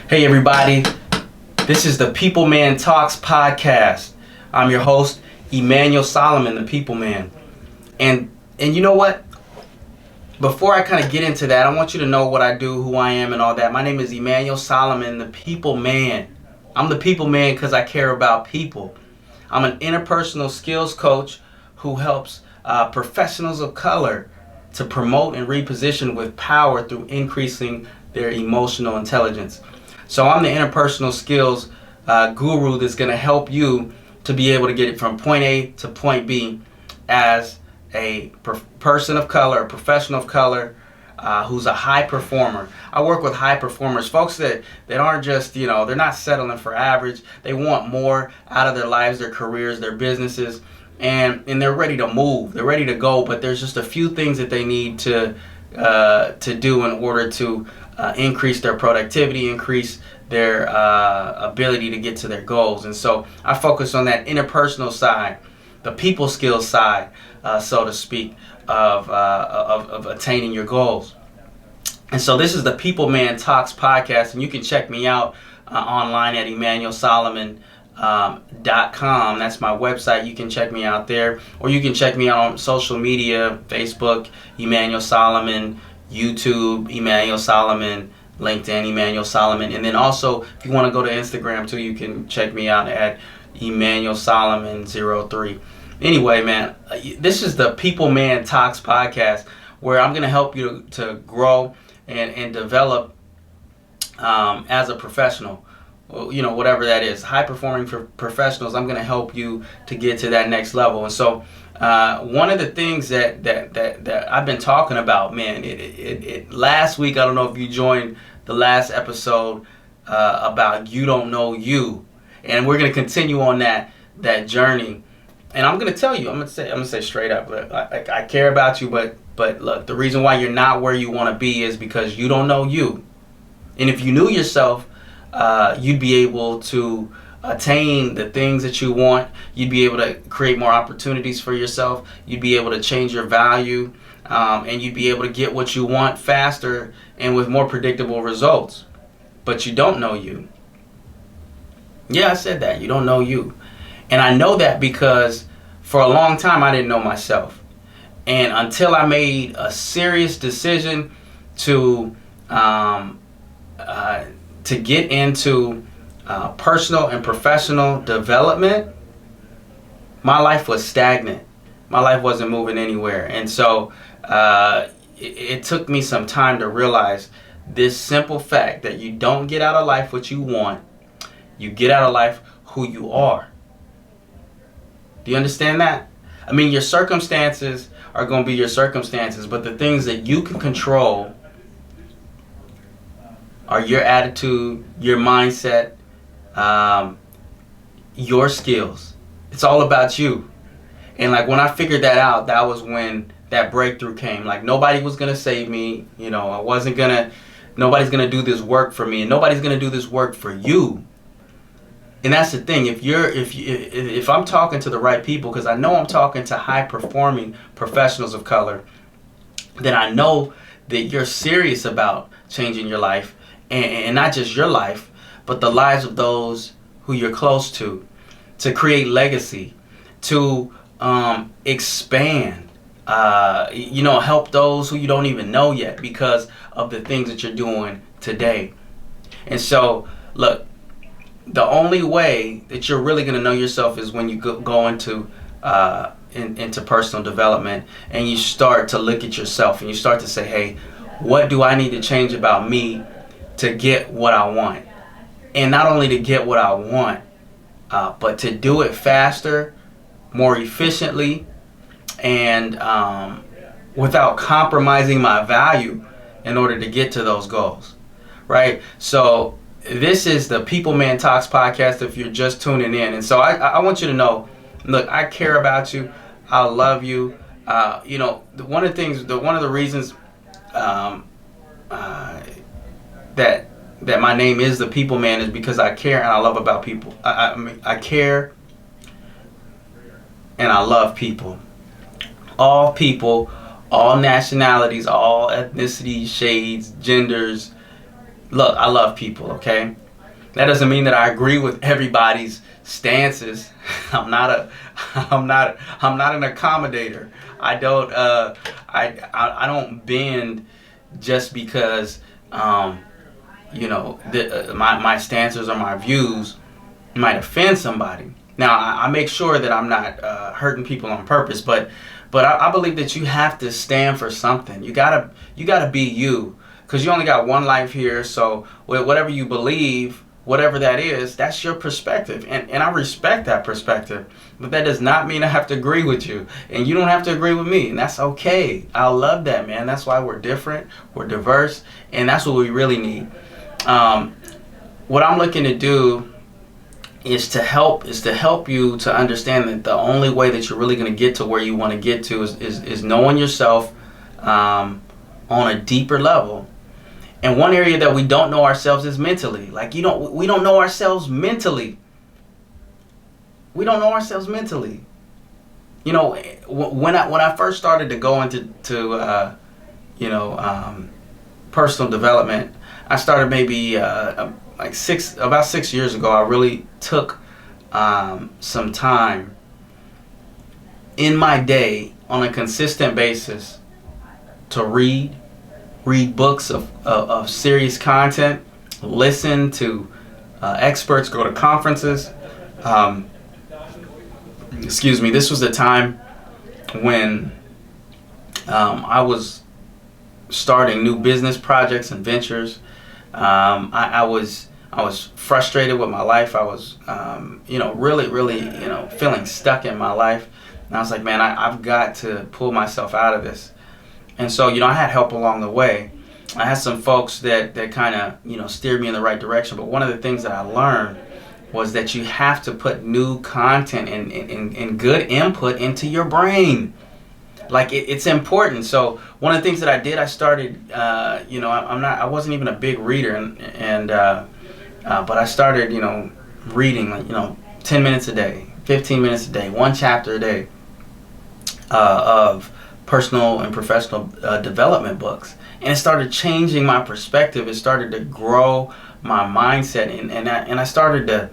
Hey everybody, this is the People Man Talks podcast. I'm your host, Emanuel Solomon, the People Man. And you know what? Before I kind of get into that, I want you to know what I do, who I am, and all that. My name is Emanuel Solomon, the People Man. I'm the People Man because I care about people. I'm an interpersonal skills coach who helps professionals of color to promote and reposition with power through increasing their emotional intelligence. So I'm the interpersonal skills guru that's going to help you to be able to get it from point A to point B as a person of color, a professional of color, who's a high performer. I work with high performers, folks that aren't just, they're not settling for average. They want more out of their lives, their careers, their businesses, and they're ready to move. They're ready to go, but there's just a few things that they need to do in order to increase their productivity, increase their ability to get to their goals. And so I focus on that interpersonal side, the people skills side, so to speak, of attaining your goals. And so this is the People Man Talks podcast, and you can check me out online at EmanuelSolomon.com. That's my website. You can check me out there, or you can check me out on social media: Facebook, Emanuel Solomon; YouTube, Emanuel Solomon; LinkedIn, Emanuel Solomon. And then also, if you want to go to Instagram too, you can check me out at Emanuel Solomon03. Anyway, man, this is the People Man Talks podcast, where I'm going to help you to grow and develop as a professional. Whatever that is, high performing professionals. I'm going to help you to get to that next level. And so one of the things that I've been talking about, man, it last week, I don't know if you joined the last episode about you don't know you, and we're going to continue on that journey. And I'm going to tell you, I'm going to say straight up, I care about you, but look, the reason why you're not where you want to be is because you don't know you. And if you knew yourself, you'd be able to attain the things that you want. You'd be able to create more opportunities for yourself. You'd be able to change your value, and you'd be able to get what you want faster and with more predictable results. But you don't know you. Yeah, I said that. You don't know you. And I know that because for a long time I didn't know myself. And until I made a serious decision to get into personal and professional development, my life was stagnant. My life wasn't moving anywhere. And so it took me some time to realize this simple fact that you don't get out of life what you want. You get out of life who you are. Do you understand that? I mean, your circumstances are going to be your circumstances, but the things that you can control are your attitude, your mindset, your skills. It's all about you. And like when I figured that out, that was when that breakthrough came. Like nobody was going to save me. Nobody's going to do this work for me, and nobody's going to do this work for you. And that's the thing. If I'm talking to the right people, because I know I'm talking to high performing professionals of color, then I know that you're serious about changing your life, and not just your life, but the lives of those who you're close to create legacy, to expand, help those who you don't even know yet because of the things that you're doing today. And so, look, the only way that you're really going to know yourself is when you go into personal development, and you start to look at yourself and you start to say, hey, what do I need to change about me to get what I want? And not only to get what I want, but to do it faster, more efficiently, and without compromising my value in order to get to those goals, right? So this is the People Man Talks podcast if you're just tuning in. And so I want you to know, look, I care about you. I love you. One of the reasons that my name is the People Man is because I care and I love about people. I care and I love people. All people, all nationalities, all ethnicities, shades, genders, look, I love people, okay? That doesn't mean that I agree with everybody's stances. I'm not an accommodator. I don't I don't bend just because my stances or my views might offend somebody. Now I make sure that I'm not hurting people on purpose, but I believe that you have to stand for something. You gotta be you, because you only got one life here. So whatever you believe, whatever that is, that's your perspective, and I respect that perspective. But that does not mean I have to agree with you, and you don't have to agree with me, and that's okay. I love that, man. That's why we're different, we're diverse, and that's what we really need. What I'm looking to do is to help you to understand that the only way that you're really going to get to where you want to get to is knowing yourself on a deeper level. And one area that we don't know ourselves is mentally. Like we don't know ourselves mentally. We don't know ourselves mentally. You know, when I first started to go into personal development, I started maybe about 6 years ago. I really took some time in my day on a consistent basis to read books of serious content, listen to experts, go to conferences. This was the time when I was starting new business projects and ventures. I was frustrated with my life. I was really feeling stuck in my life, and I was like, man, I've got to pull myself out of this. And so, I had help along the way. I had some folks that kind of, steered me in the right direction. But one of the things that I learned was that you have to put new content and good input into your brain. Like it's important. So one of the things that I did, I started, I wasn't even a big reader, but I started, reading, 10 minutes a day, 15 minutes a day, one chapter a day of personal and professional development books, and it started changing my perspective. It started to grow my mindset, and I started to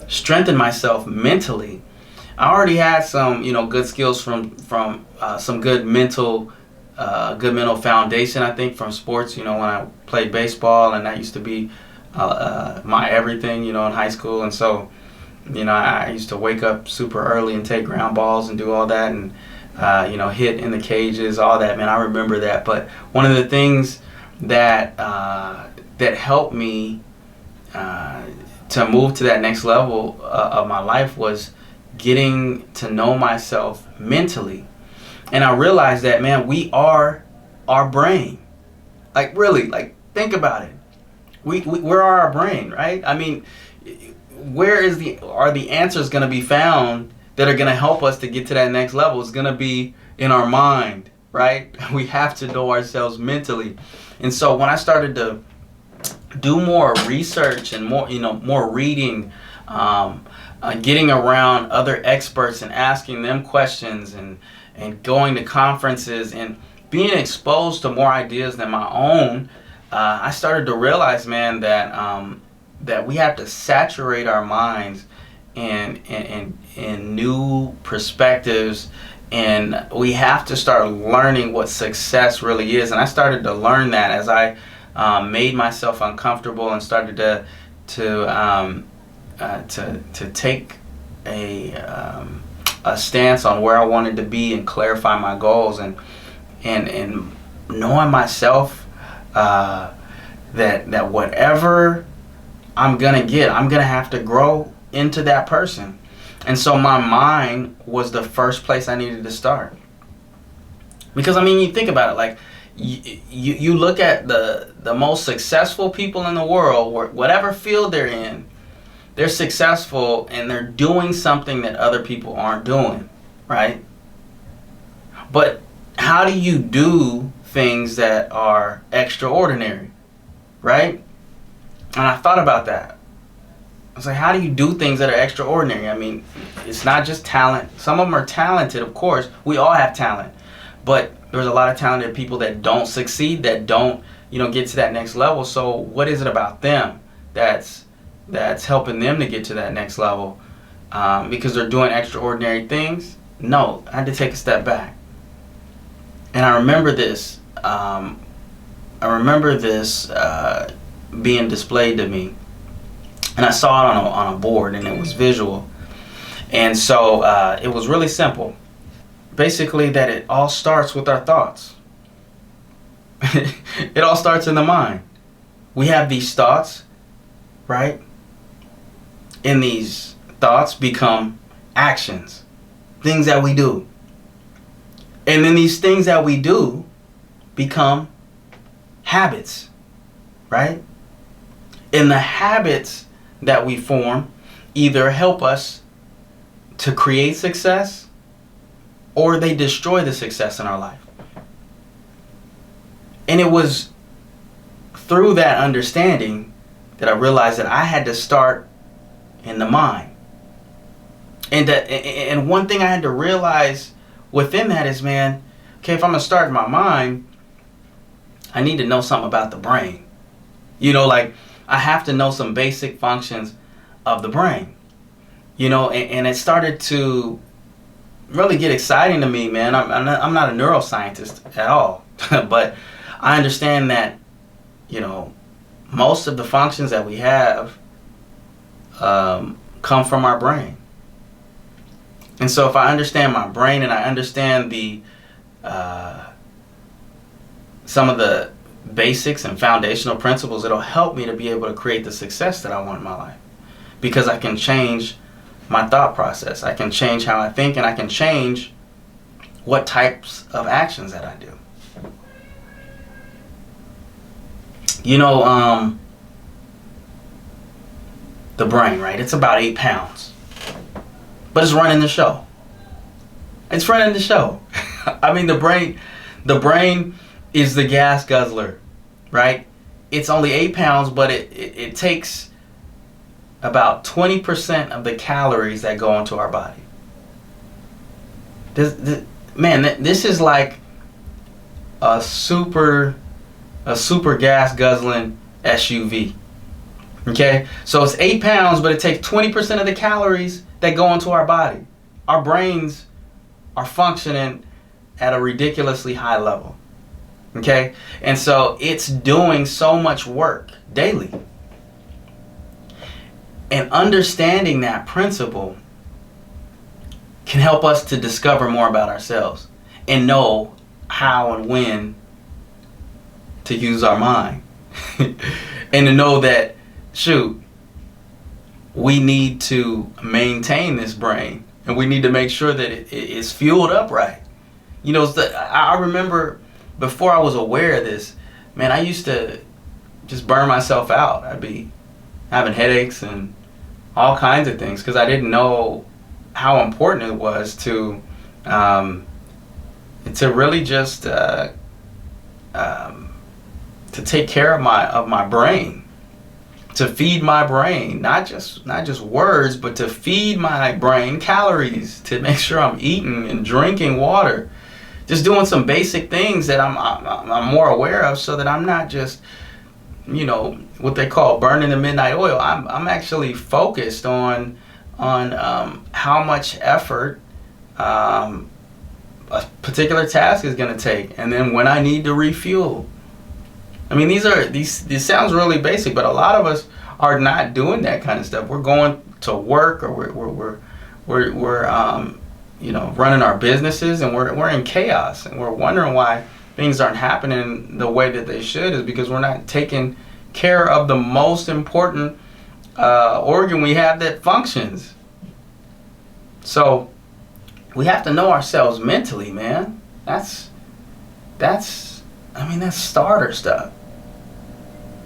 strengthen myself mentally. I already had some good skills from some good mental foundation, I think, from sports. When I played baseball, and that used to be my everything, in high school. And so I used to wake up super early and take ground balls and do all that, and hit in the cages, all that, man. I remember that. But one of the things that helped me to move to that next level of my life was getting to know myself mentally. And I realized that, man, we are our brain. Like, really, like, think about it. We're our brain, right? I mean, where are the answers going to be found that are going to help us to get to that next level? It's going to be in our mind, right? We have to know ourselves mentally. And so when I started to do more research and more reading, getting around other experts and asking them questions, and going to conferences and being exposed to more ideas than my own, I started to realize, man, that we have to saturate our minds in new perspectives, and we have to start learning what success really is. And I started to learn that as I made myself uncomfortable and started to take a stance on where I wanted to be and clarify my goals, and knowing myself, that whatever I'm gonna get, I'm gonna have to grow into that person. And so my mind was the first place I needed to start. Because I mean, you think about it, like you look at the most successful people in the world, whatever field they're in, they're successful and they're doing something that other people aren't doing, right? But how do you do things that are extraordinary, right? And I thought about that. I was like, how do you do things that are extraordinary? I mean, it's not just talent. Some of them are talented, of course. We all have talent. But there's a lot of talented people that don't succeed, that don't get to that next level. So what is it about them that's helping them to get to that next level? Because they're doing extraordinary things? No, I had to take a step back. And I remember this. Being displayed to me, and I saw it on a board, and it was visual. And so it was really simple. Basically, that it all starts with our thoughts. It all starts in the mind. We have these thoughts, right? And these thoughts become actions, things that we do. And then these things that we do become habits, right? And the habits that we form either help us to create success, or they destroy the success in our life. And it was through that understanding that I realized that I had to start in the mind. And one thing I had to realize within that is, man, okay, if I'm going to start in my mind, I need to know something about the brain. Like, I have to know some basic functions of the brain. And it started to really get exciting to me, man. I'm not a neuroscientist at all, but I understand that, most of the functions that we have come from our brain. And so if I understand my brain and I understand some of the basics and foundational principles, it'll help me to be able to create the success that I want in my life. Because I can change my thought process. I can change how I think, and I can change what types of actions that I do. The brain, right? It's about 8 pounds. But it's running the show. It's running the show. I mean, the brain is the gas guzzler, right? It's only 8 pounds, but it takes about 20% of the calories that go into our body. This is like a super gas guzzling SUV. Okay, so it's 8 pounds, but it takes 20% of the calories that go into our body. Our brains are functioning at a ridiculously high level. Okay, and so it's doing so much work daily. And understanding that principle can help us to discover more about ourselves and know how and when to use our mind. And to know that, we need to maintain this brain, and we need to make sure that it is fueled up right. I remember before I was aware of this, man, I used to just burn myself out. I'd be having headaches and all kinds of things because I didn't know how important it was to really just to take care of my brain, to feed my brain, not just words, but to feed my brain calories, to make sure I'm eating and drinking water, just doing some basic things that I'm more aware of, so that I'm not just what they call burning the midnight oil. I'm actually focused on how much effort a particular task is going to take, and then when I need to refuel. I mean, these sounds really basic, but a lot of us are not doing that kind of stuff. We're going to work, or we're running our businesses, and we're in chaos, and we're wondering why things aren't happening the way that they should. Is because we're not taking care of the most important organ we have that functions. So we have to know ourselves mentally, man. That's starter stuff,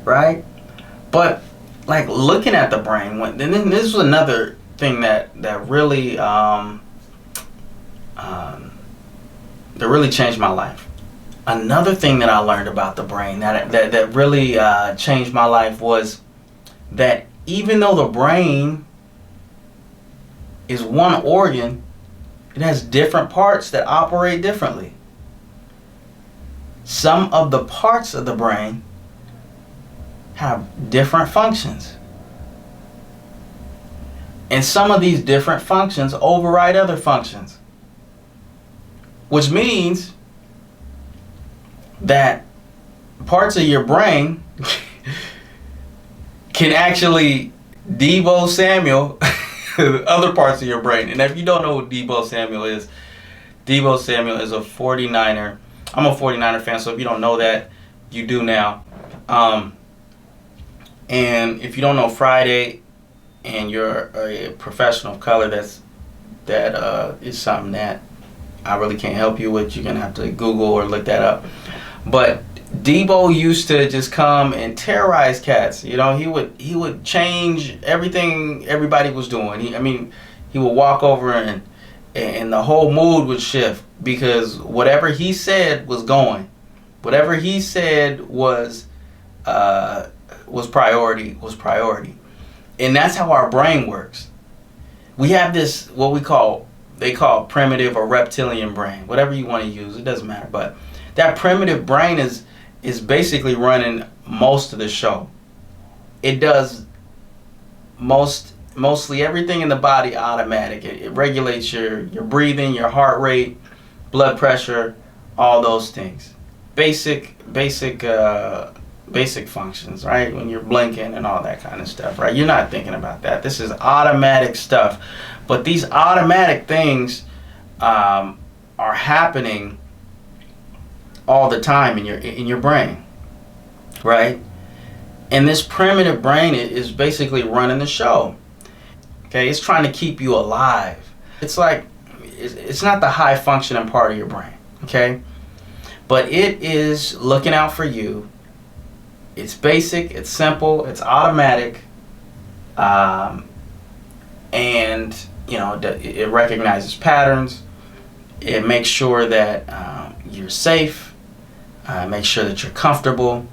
right? But like looking at the brain, and then this was another thing that really changed my life. Another thing that I learned about the brain that really changed my life was that even though the brain is one organ, it has different parts that operate differently. Some of the parts of the brain have different functions. And some of these different functions override other functions. Which means that parts of your brain can actually Debo Samuel other parts of your brain. And if you don't know what Debo Samuel is a 49er. I'm a 49er fan, so if you don't know that, you do now. And if you don't know Friday and you're a professional of color, that is something that I really can't help you with. You're going to have to Google or look that up. But Debo used to just come and terrorize cats. You know, he would change everything everybody was doing. He would walk over and the whole mood would shift, because whatever he said was going. Whatever he said was priority. And that's how our brain works. We have this, what they call primitive or reptilian brain. Whatever you want to use, it doesn't matter. But that primitive brain is basically running most of the show. It does mostly everything in the body automatic. It regulates your breathing, your heart rate, blood pressure, all those things. Basic functions, right? When you're blinking and all that kind of stuff, right? You're not thinking about that. This is automatic stuff. But these automatic things are happening all the time in your brain, right? And this primitive brain is basically running the show. Okay, it's trying to keep you alive. It's like, it's not the high functioning part of your brain, okay? But it is looking out for you. It's basic, it's simple, it's automatic, and you know, it recognizes patterns. It makes sure that you're safe. Make sure that you're comfortable,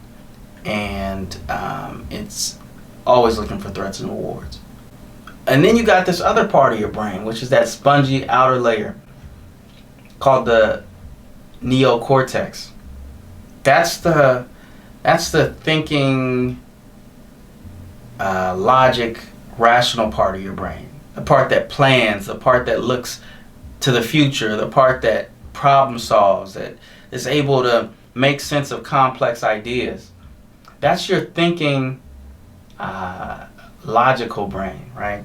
and it's always looking for threats and rewards. And then you got this other part of your brain, which is that spongy outer layer called the neocortex. That's the thinking, logic, rational part of your brain. The part that plans, the part that looks to the future, the part that problem solves, that is able to make sense of complex ideas. That's your thinking, logical brain, right?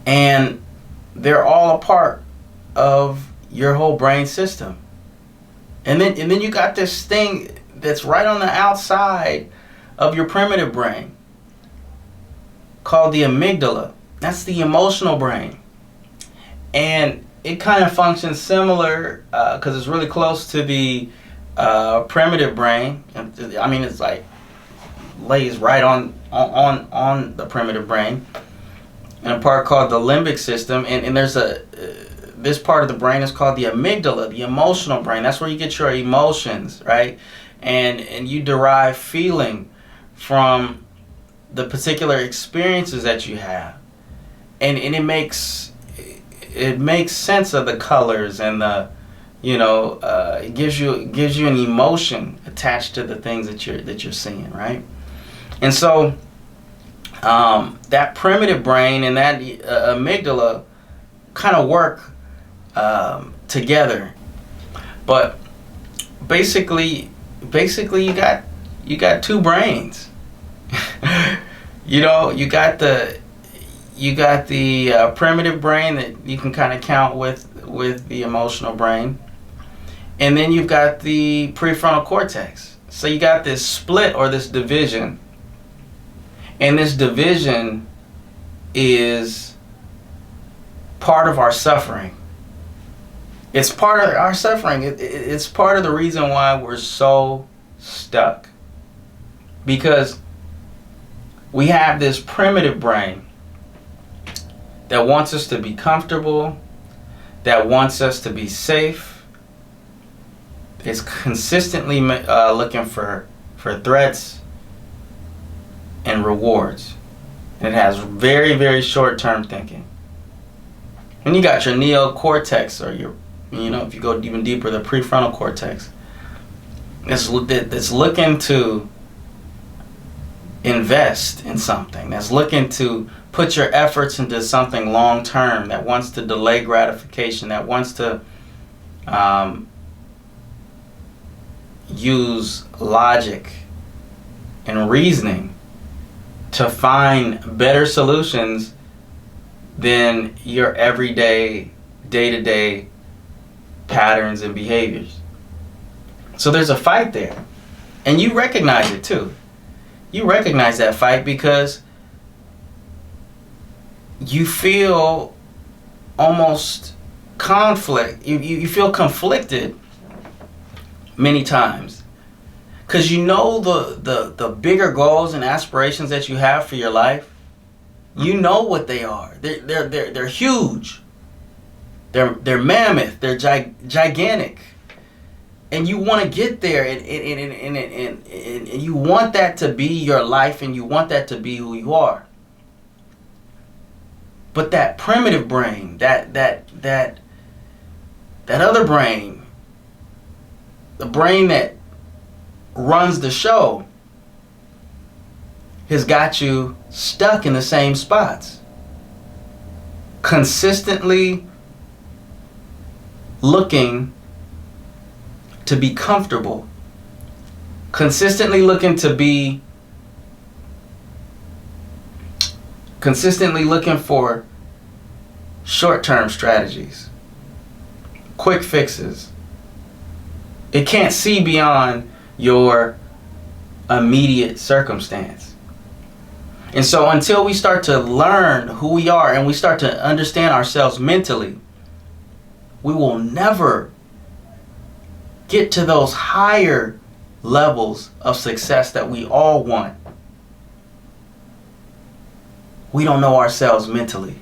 And they're all a part of your whole brain system. And then you got this thing that's right on the outside of your primitive brain called the amygdala. That's the emotional brain. And it kind of functions similar because it's really close to the primitive brain. I mean, it's like lays right on the primitive brain. And a part called the limbic system. And there's this part of the brain is called the amygdala, the emotional brain. That's where you get your emotions, right? And you derive feeling from the particular experiences that you have. And it makes sense of the colors and the, it gives you an emotion attached to the things that you're seeing, right? And so that primitive brain and that amygdala kind of work together. But basically you got two brains. You got the primitive brain that you can kind of count with the emotional brain, and then you've got the prefrontal cortex. So you got this split or this division, and this division is part of our suffering. It's part of our suffering. It's part of the reason why we're so stuck, because we have this primitive brain that wants us to be comfortable, that wants us to be safe. It's consistently looking for threats and rewards. And it has very, very short-term thinking. And you got your neocortex, or your, if you go even deeper, the prefrontal cortex. It's looking to invest in something, that's looking to put your efforts into something long term, that wants to delay gratification, that wants to use logic and reasoning to find better solutions than your everyday, day-to-day patterns and behaviors. So there's a fight there. And you recognize it too. You recognize that fight because you feel almost conflict. You feel conflicted many times. Because you know the bigger goals and aspirations that you have for your life. You know what they are. They're huge. They're mammoth. They're gigantic. And you want to get there, and you want that to be your life, and you want that to be who you are. But that primitive brain, that other brain, the brain that runs the show, has got you stuck in the same spots, consistently looking to be comfortable, consistently looking for short-term strategies, quick fixes. It can't see beyond your immediate circumstance. And so until we start to learn who we are and we start to understand ourselves mentally, we will never get to those higher levels of success that we all want. We don't know ourselves mentally.